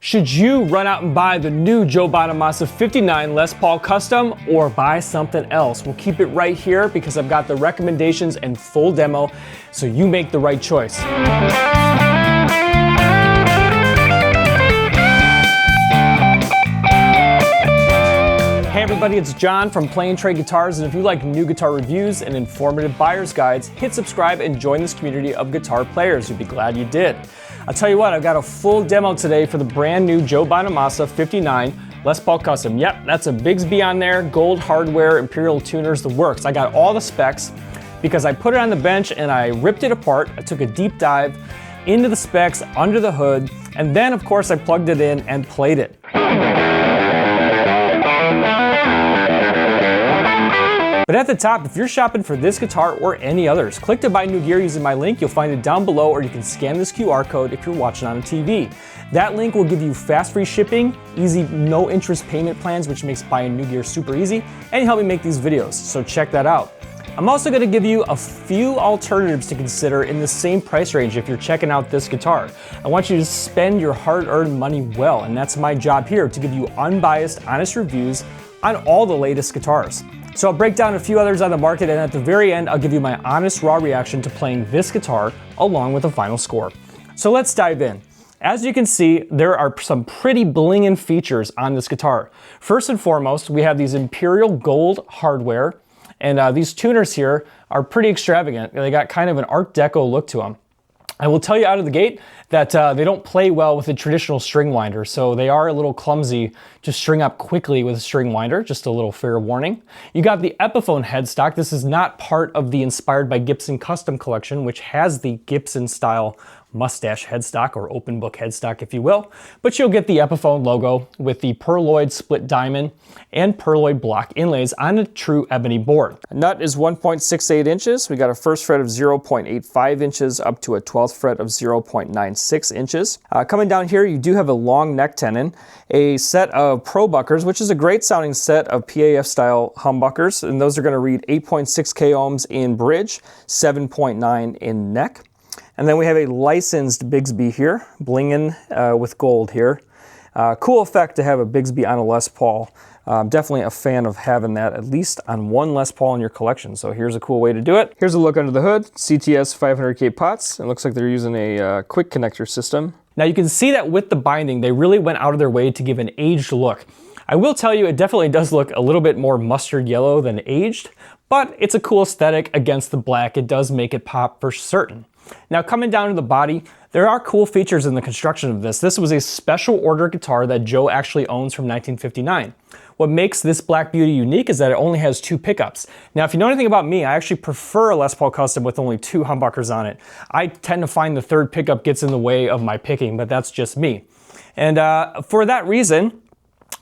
Should you run out and buy the new Joe Bonamassa 59 Les Paul Custom or buy something else? We'll keep it right here because I've got the recommendations and full demo so you make the right choice. Hey everybody, it's John from Play and Trade Guitars, and if you like new guitar reviews and informative buyer's guides, hit subscribe and join this community of guitar players. You'll be glad you did. I'll tell you what, I've got a full demo today for the brand new Joe Bonamassa 59 Les Paul Custom. Yep, that's a Bigsby on there, gold hardware, Imperial tuners, the works. I got all the specs because I put it on the bench and I ripped it apart. I took a deep dive into the specs, under the hood, and then of course I plugged it in and played it. But at the top, if you're shopping for this guitar or any others, click to buy new gear using my link. You'll find it down below, or you can scan this QR code if you're watching on a TV. That link will give you fast free shipping, easy no interest payment plans, which makes buying new gear super easy, and help me make these videos, so check that out. I'm also going to give you a few alternatives to consider in the same price range if you're checking out this guitar. I want you to spend your hard-earned money well, and that's my job here, to give you unbiased, honest reviews on all the latest guitars. So I'll break down a few others on the market, and at the very end, I'll give you my honest, raw reaction to playing this guitar along with a final score. So let's dive in. As you can see, there are some pretty blingin' features on this guitar. First and foremost, we have these Imperial gold hardware, and these tuners here are pretty extravagant. They got kind of an Art Deco look to them. I will tell you out of the gate that they don't play well with a traditional string winder, so they are a little clumsy to string up quickly with a string winder, just a little fair warning. You got the Epiphone headstock. This is not part of the Inspired by Gibson Custom collection, which has the Gibson style mustache headstock, or open book headstock if you will, but you'll get the Epiphone logo with the pearloid split diamond and pearloid block inlays on a true ebony board. Nut is 1.68 inches. We got a first fret of 0.85 inches up to a 12th fret of 0.96 inches. Coming down here, you do have a long neck tenon, a set of Pro Buckers, which is a great sounding set of PAF style humbuckers, and those are going to read 8.6 k ohms in bridge, 7.9 in neck. And then we have a licensed Bigsby here, blingin' with gold here. Cool effect to have a Bigsby on a Les Paul. Definitely a fan of having that at least on one Les Paul in your collection. So here's a cool way to do it. Here's a look under the hood. CTS 500K pots. It looks like they're using a quick connector system. Now you can see that with the binding, they really went out of their way to give an aged look. I will tell you, it definitely does look a little bit more mustard yellow than aged, but it's a cool aesthetic against the black. It does make it pop for certain. Now coming down to the body, there are cool features in the construction of this. This was a special order guitar that Joe actually owns from 1959. What makes this Black Beauty unique is that it only has 2 pickups. Now if you know anything about me, I actually prefer a Les Paul Custom with only 2 humbuckers on it. I tend to find the 3rd pickup gets in the way of my picking, but that's just me. And for that reason,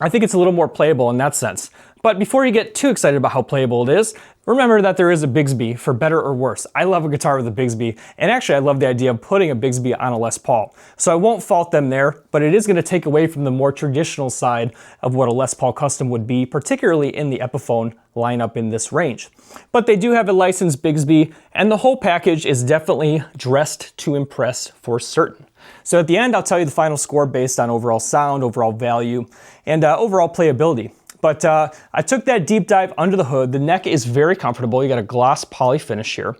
I think it's a little more playable in that sense. But before you get too excited about how playable it is, remember that there is a Bigsby, for better or worse. I love a guitar with a Bigsby, and actually I love the idea of putting a Bigsby on a Les Paul. So I won't fault them there, but it is going to take away from the more traditional side of what a Les Paul Custom would be, particularly in the Epiphone lineup in this range. But they do have a licensed Bigsby, and the whole package is definitely dressed to impress for certain. So at the end, I'll tell you the final score based on overall sound, overall value, and overall playability. But I took that deep dive under the hood. The neck is very comfortable. You got a gloss poly finish here.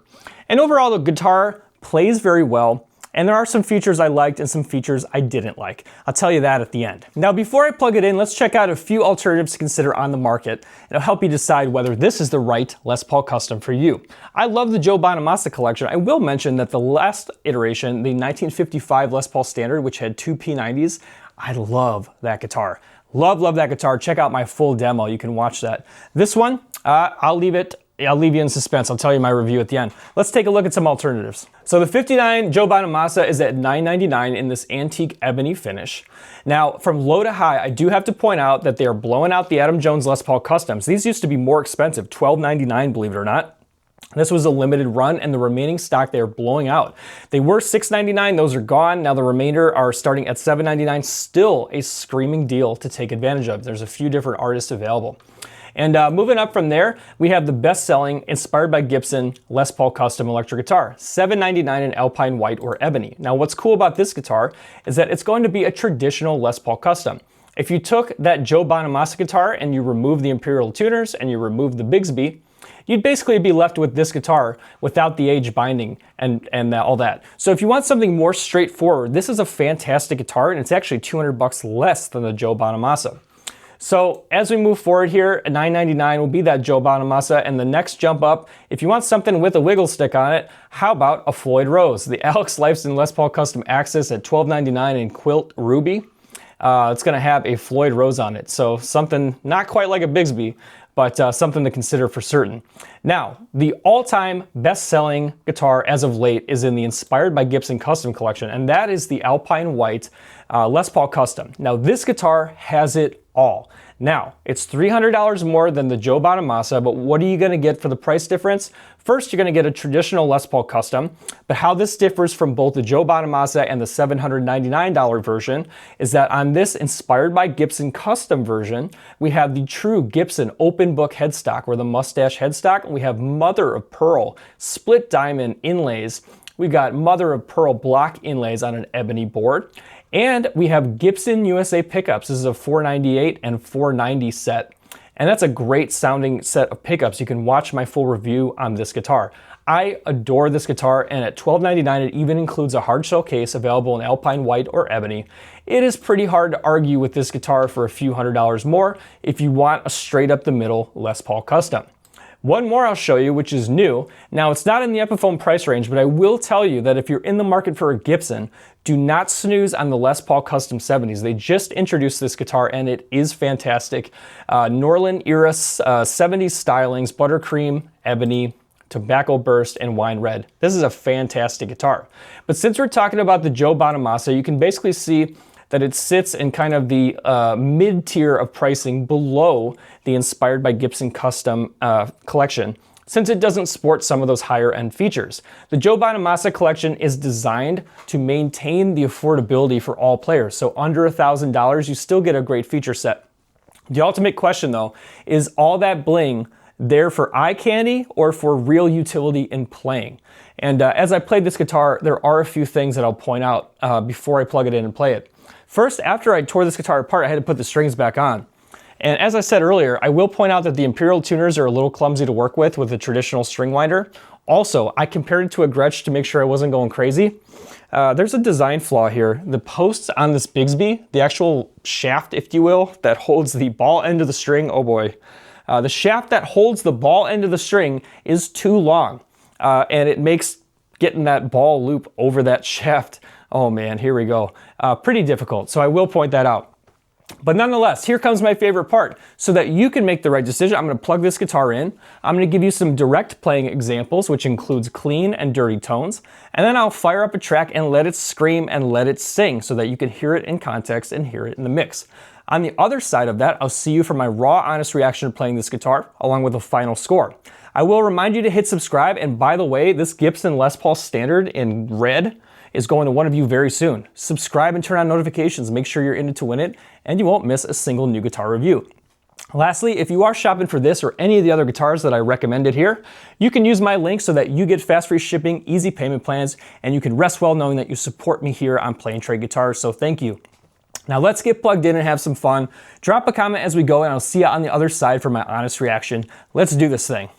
And overall, the guitar plays very well. And there are some features I liked and some features I didn't like. I'll tell you that at the end. Now, before I plug it in, let's check out a few alternatives to consider on the market. It'll help you decide whether this is the right Les Paul Custom for you. I love the Joe Bonamassa collection. I will mention that the last iteration, the 1955 Les Paul Standard, which had 2 P90s, I love that guitar. Love that guitar. Check out my full demo. You can watch that. This one, I'll leave you in suspense. I'll tell you my review at the end. Let's take a look at some alternatives. So the 59 Joe Bonamassa is at $9.99 in this antique ebony finish. Now, from low to high, I do have to point out that they are blowing out the Adam Jones Les Paul Customs. These used to be more expensive, $12.99, believe it or not. This was a limited run, and the remaining stock they are blowing out. They were $6.99, those are gone. Now the remainder are starting at $7.99, still a screaming deal to take advantage of. There's a few different artists available. And moving up from there, we have the best-selling, inspired by Gibson, Les Paul Custom electric guitar, $799 in Alpine White or Ebony. Now, what's cool about this guitar is that it's going to be a traditional Les Paul Custom. If you took that Joe Bonamassa guitar and you removed the Imperial tuners and you removed the Bigsby, you'd basically be left with this guitar without the age binding and all that. So if you want something more straightforward, this is a fantastic guitar, and it's actually 200 bucks less than the Joe Bonamassa. So as we move forward here, $999 will be that Joe Bonamassa, and the next jump up, if you want something with a wiggle stick on it, how about a Floyd Rose? The Alex Lifeson Les Paul Custom Access at $1299 in Quilt Ruby. It's going to have a Floyd Rose on it, so something not quite like a Bigsby, but something to consider for certain. Now, the all-time best-selling guitar as of late is in the Inspired by Gibson Custom collection, and that is the Alpine White Les Paul Custom. Now, this guitar has it all. Now, it's $300 more than the Joe Bonamassa, but what are you going to get for the price difference? First, you're going to get a traditional Les Paul Custom, but how this differs from both the Joe Bonamassa and the $799 version is that on this Inspired by Gibson Custom version, we have the true Gibson open book headstock, or the mustache headstock, and we have mother of pearl split diamond inlays. We've got mother of pearl block inlays on an ebony board. And we have Gibson USA pickups. This is a 498 and 490 set. And that's a great sounding set of pickups. You can watch my full review on this guitar. I adore this guitar, and at $1299 it even includes a hard shell case available in Alpine White or Ebony. It is pretty hard to argue with this guitar for a few $100s more if you want a straight up the middle Les Paul Custom. One more I'll show you, which is new. Now, it's not in the Epiphone price range, but I will tell you that if you're in the market for a Gibson, do not snooze on the Les Paul Custom 70s. They just introduced this guitar, and it is fantastic. Norland era 70s stylings, buttercream, ebony, tobacco burst, and wine red. This is a fantastic guitar. But since we're talking about the Joe Bonamassa, you can basically see that it sits in kind of the mid-tier of pricing below the Inspired by Gibson Custom collection, since it doesn't sport some of those higher end features. The Joe Bonamassa collection is designed to maintain the affordability for all players. So under $1,000, you still get a great feature set. The ultimate question though, is all that bling there for eye candy or for real utility in playing? And as I played this guitar, there are a few things that I'll point out before I plug it in and play it. First, after I tore this guitar apart, I had to put the strings back on. And as I said earlier, I will point out that the Imperial tuners are a little clumsy to work with a traditional string winder. Also, I compared it to a Gretsch to make sure I wasn't going crazy. There's a design flaw here. The posts on this Bigsby, the actual shaft, if you will, that holds the ball end of the string, oh boy. The shaft that holds the ball end of the string is too long, and it makes getting that ball loop over that shaft, oh man, here we go, pretty difficult. So I will point that out. But nonetheless, here comes my favorite part. So that you can make the right decision, I'm going to plug this guitar in. I'm going to give you some direct playing examples, which includes clean and dirty tones. And then I'll fire up a track and let it scream and let it sing so that you can hear it in context and hear it in the mix. On the other side of that, I'll see you for my raw, honest reaction to playing this guitar, along with a final score. I will remind you to hit subscribe, and by the way, this Gibson Les Paul Standard in red is going to one of you very soon. Subscribe and turn on notifications, make sure you're in it to win it, and you won't miss a single new guitar review. Lastly, if you are shopping for this or any of the other guitars that I recommended here, you can use my link so that you get fast free shipping, easy payment plans, and you can rest well knowing that you support me here on Play and Trade Guitars, so thank you. Now let's get plugged in and have some fun. Drop a comment as we go, and I'll see you on the other side for my honest reaction. Let's do this thing.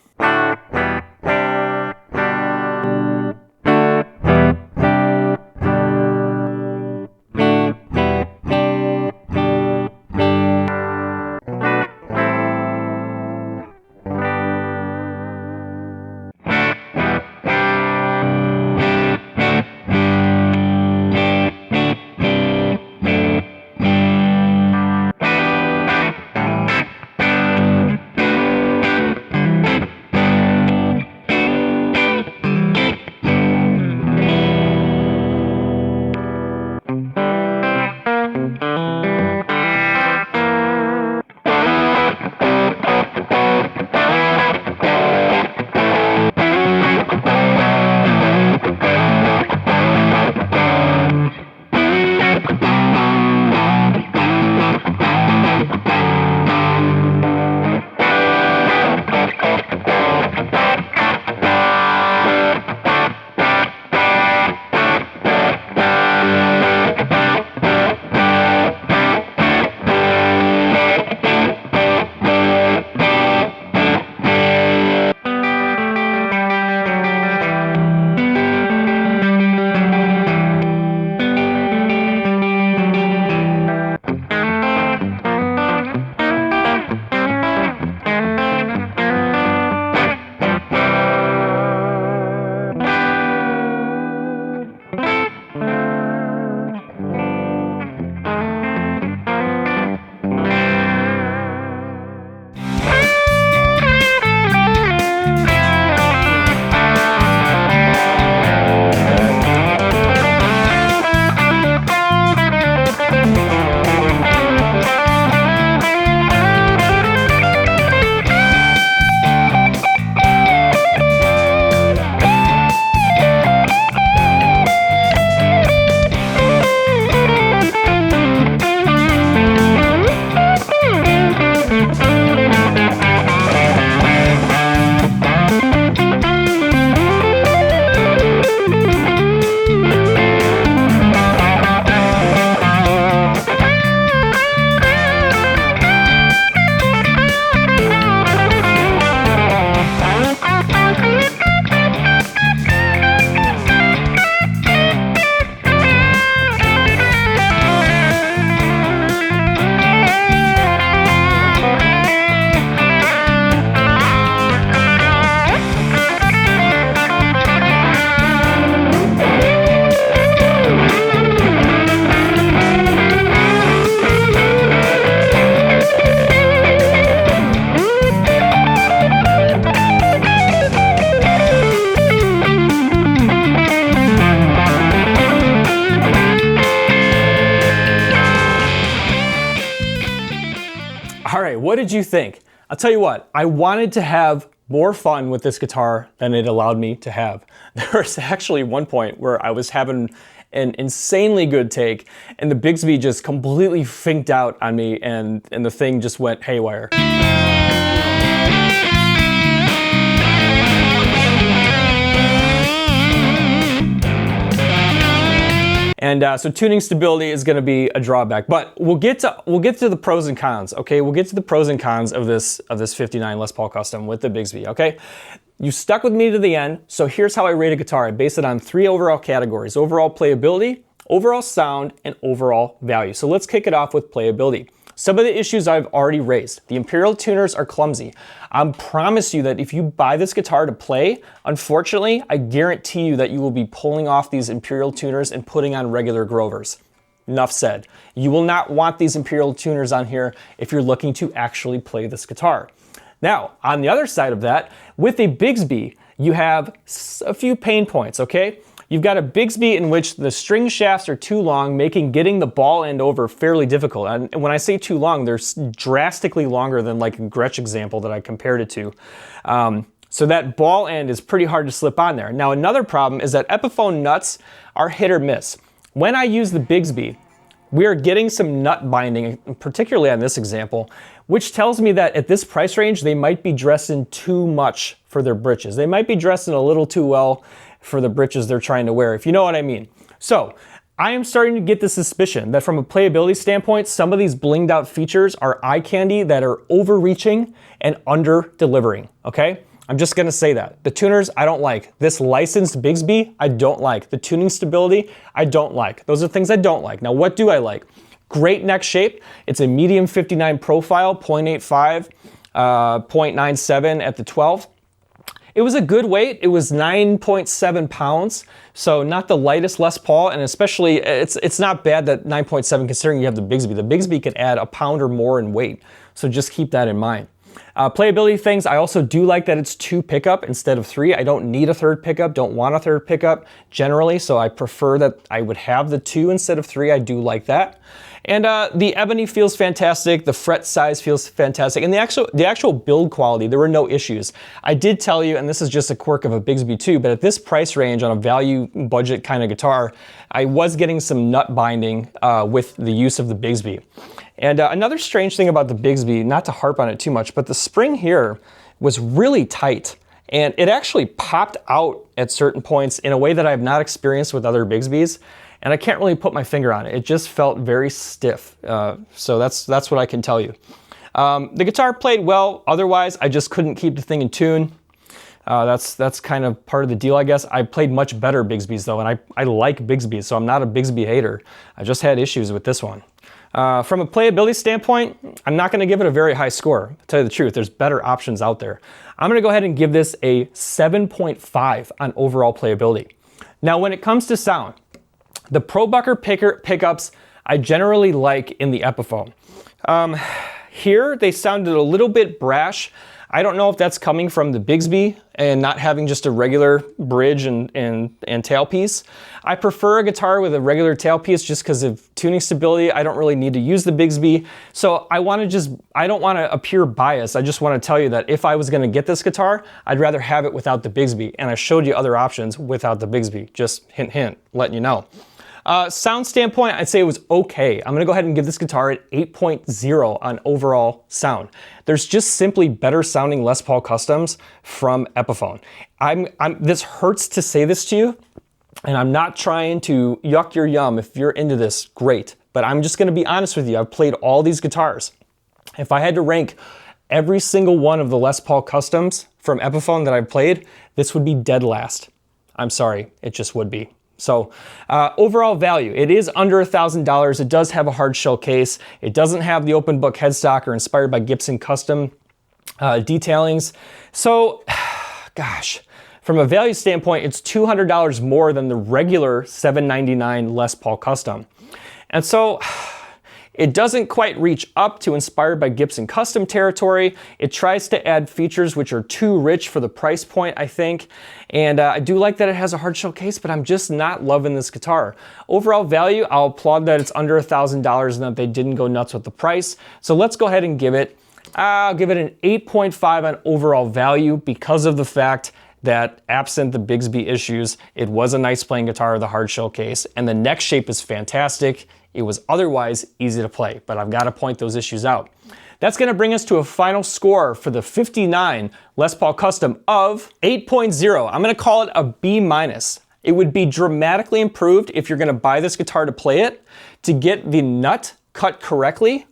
All right, what did you think? I'll tell you what, I wanted to have more fun with this guitar than it allowed me to have. There was actually one point where I was having an insanely good take and the Bigsby just completely finked out on me and the thing just went haywire. And so tuning stability is going to be a drawback, but we'll get to the pros and cons. Okay, we'll get to the pros and cons of this 59 Les Paul Custom with the Bigsby. Okay, you stuck with me to the end. So here's how I rate a guitar. I base it on 3 overall categories: overall playability, overall sound, and overall value. So let's kick it off with playability. Some of the issues I've already raised. The Imperial tuners are clumsy. I promise you that if you buy this guitar to play, unfortunately, I guarantee you that you will be pulling off these Imperial tuners and putting on regular Grovers. Enough said. You will not want these Imperial tuners on here if you're looking to actually play this guitar. Now, on the other side of that, with a Bigsby, you have a few pain points, okay? You've got a Bigsby in which the string shafts are too long, making getting the ball end over fairly difficult. And when I say too long, they're drastically longer than like a Gretsch example that I compared it to. So that ball end is pretty hard to slip on there. Now another problem is that Epiphone nuts are hit or miss. When I use the Bigsby, we are getting some nut binding, particularly on this example, which tells me that at this price range, they might be dressing too much for their britches. They might be dressing a little too well for the britches they're trying to wear, if you know what I mean. So I am starting to get the suspicion that from a playability standpoint, some of these blinged out features are eye candy that are overreaching and under delivering, okay? I'm just gonna say that. The tuners, I don't like. This licensed Bigsby, I don't like. The tuning stability, I don't like. Those are things I don't like. Now, what do I like? Great neck shape. It's a medium 59 profile, 0.85, 0.97 at the 12. It was a good weight. It was 9.7 pounds, so not the lightest Les Paul, and especially it's not bad that 9.7 considering you have the Bigsby. The Bigsby can add a pound or more in weight, so just keep that in mind. Playability things, I also do like that it's 2 pickup instead of 3. I don't need a 3rd pickup, don't want a 3rd pickup generally, so I prefer that I would have the 2 instead of 3. I do like that. And the ebony feels fantastic, the fret size feels fantastic, and the actual build quality, there were no issues. I did tell you, and this is just a quirk of a Bigsby too, but at this price range on a value budget kind of guitar, I was getting some nut binding with the use of the Bigsby. And another strange thing about the Bigsby, not to harp on it too much, but the spring here was really tight. And it actually popped out at certain points in a way that I have not experienced with other Bigsbys. And I can't really put my finger on it. It just felt very stiff. So that's what I can tell you. The guitar played well. Otherwise, I just couldn't keep the thing in tune. That's kind of part of the deal, I guess. I played much better Bigsbys though, and I like Bigsbys, so I'm not a Bigsby hater. I just had issues with this one. From a playability standpoint, I'm not gonna give it a very high score. To tell you the truth, there's better options out there. I'm gonna go ahead and give this a 7.5 on overall playability. Now, when it comes to sound, the ProBucker pickups I generally like in the Epiphone. Here, they sounded a little bit brash. I don't know if that's coming from the Bigsby and not having just a regular bridge and tailpiece. I prefer a guitar with a regular tailpiece just because of tuning stability. I don't really need to use the Bigsby. So I don't want to appear biased. I just want to tell you that if I was going to get this guitar, I'd rather have it without the Bigsby. And I showed you other options without the Bigsby. Just hint, hint, letting you know. Sound standpoint, I'd say it was okay. I'm gonna go ahead and give this guitar an 8.0 on overall sound. There's just simply better sounding Les Paul Customs from Epiphone. This hurts to say this to you, and I'm not trying to yuck your yum. If you're into this, great. But I'm just gonna be honest with you. I've played all these guitars. If I had to rank every single one of the Les Paul Customs from Epiphone that I've played, this would be dead last. I'm sorry, it just would be. So overall value, it is under $1,000. It does have a hard shell case. It doesn't have the open book headstock or inspired by Gibson custom detailings. So, gosh, from a value standpoint, it's $200 more than the regular $799 Les Paul Custom. And so It doesn't quite reach up to Inspired by Gibson Custom territory. It tries to add features which are too rich for the price point, I think. And I do like that it has a hard shell case, but I'm just not loving this guitar. Overall value, I'll applaud that it's under $1,000 and that they didn't go nuts with the price. So let's go ahead and I'll give it an 8.5 on overall value because of the fact that absent the Bigsby issues, it was a nice playing guitar with a hard shell case, and the neck shape is fantastic. It was otherwise easy to play, but I've got to point those issues out. That's going to bring us to a final score for the 59 Les Paul Custom of 8.0. I'm going to call it a B-. It would be dramatically improved if you're going to buy this guitar to play it, to get the nut cut correctly.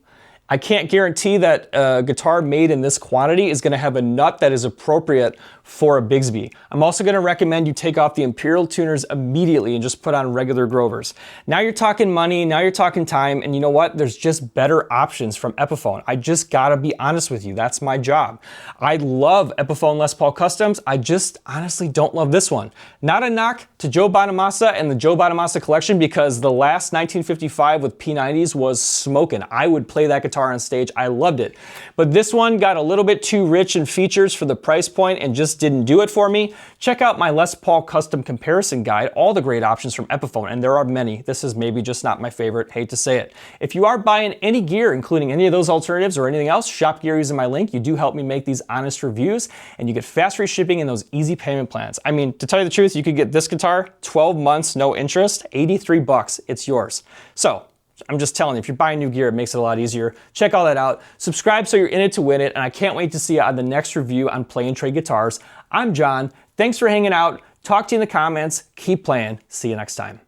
I can't guarantee that a guitar made in this quantity is going to have a nut that is appropriate for a Bigsby. I'm also going to recommend you take off the Imperial tuners immediately and just put on regular Grovers. Now you're talking money, now you're talking time, and you know what? There's just better options from Epiphone. I just gotta be honest with you, that's my job. I love Epiphone Les Paul Customs, I just honestly don't love this one. Not a knock to Joe Bonamassa and the Joe Bonamassa collection, because the last 1955 with P90s was smoking. I would play that guitar on stage, I loved it. But this one got a little bit too rich in features for the price point and just didn't do it for me. Check out my Les Paul Custom comparison guide, all the great options from Epiphone, and there are many. This is maybe just not my favorite, hate to say it. If you are buying any gear, including any of those alternatives or anything else, shop gear using my link. You do help me make these honest reviews, and you get fast free shipping and those easy payment plans. I mean, to tell you the truth, you could get this guitar, 12 months, no interest, 83 bucks, it's yours. So, I'm just telling you, if you're buying new gear, it makes it a lot easier. Check all that out. Subscribe so you're in it to win it, and I can't wait to see you on the next review on Play and Trade Guitars. I'm John. Thanks for hanging out. Talk to you in the comments. Keep playing. See you next time.